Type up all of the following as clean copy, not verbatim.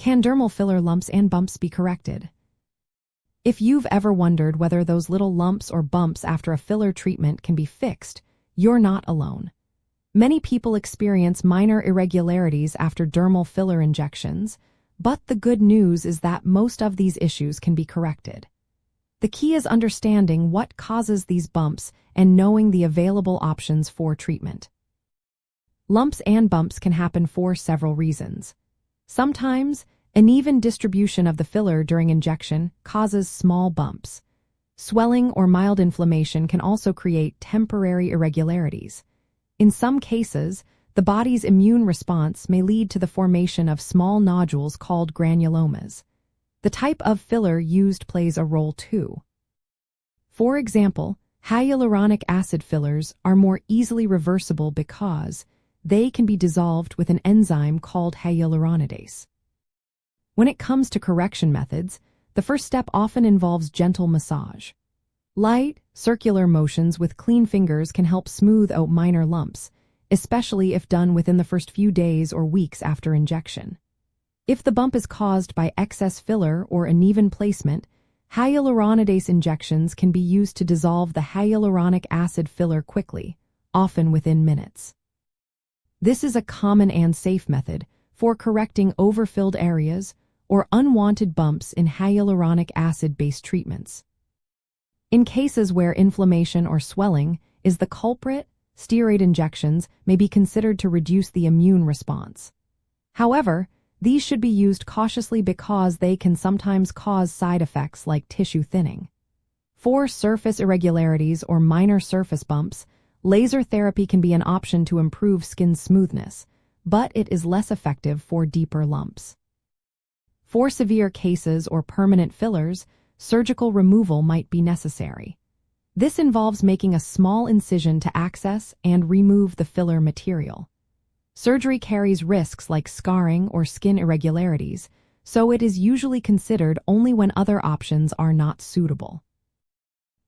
Can dermal filler lumps and bumps be corrected? If you've ever wondered whether those little lumps or bumps after a filler treatment can be fixed, you're not alone. Many people experience minor irregularities after dermal filler injections, but the good news is that most of these issues can be corrected. The key is understanding what causes these bumps and knowing the available options for treatment. Lumps and bumps can happen for several reasons. Sometimes, uneven distribution of the filler during injection causes small bumps. Swelling or mild inflammation can also create temporary irregularities. In some cases, the body's immune response may lead to the formation of small nodules called granulomas. The type of filler used plays a role too. For example, hyaluronic acid fillers are more easily reversible because they can be dissolved with an enzyme called hyaluronidase. When it comes to correction methods, the first step often involves gentle massage. Light, circular motions with clean fingers can help smooth out minor lumps, especially if done within the first few days or weeks after injection. If the bump is caused by excess filler or uneven placement, hyaluronidase injections can be used to dissolve the hyaluronic acid filler quickly, often within minutes. This is a common and safe method for correcting overfilled areas or unwanted bumps in hyaluronic acid-based treatments. In cases where inflammation or swelling is the culprit, steroid injections may be considered to reduce the immune response. However, these should be used cautiously because they can sometimes cause side effects like tissue thinning. For surface irregularities or minor surface bumps, laser therapy can be an option to improve skin smoothness, but it is less effective for deeper lumps. For severe cases or permanent fillers, surgical removal might be necessary. This involves making a small incision to access and remove the filler material. Surgery carries risks like scarring or skin irregularities, so it is usually considered only when other options are not suitable.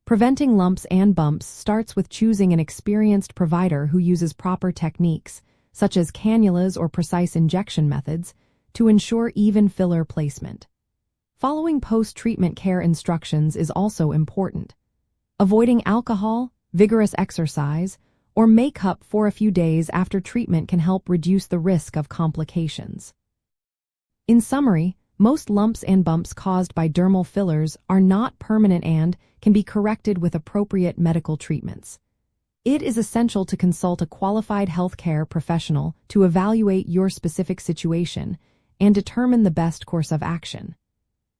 Preventing lumps and bumps starts with choosing an experienced provider who uses proper techniques, such as cannulas or precise injection methods, to ensure even filler placement. Following post-treatment care instructions is also important. Avoiding alcohol, vigorous exercise, or makeup for a few days after treatment can help reduce the risk of complications. In summary, most lumps and bumps caused by dermal fillers are not permanent and can be corrected with appropriate medical treatments. It is essential to consult a qualified healthcare professional to evaluate your specific situation and determine the best course of action.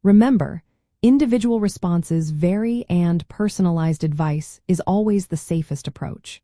Remember, individual responses vary and personalized advice is always the safest approach.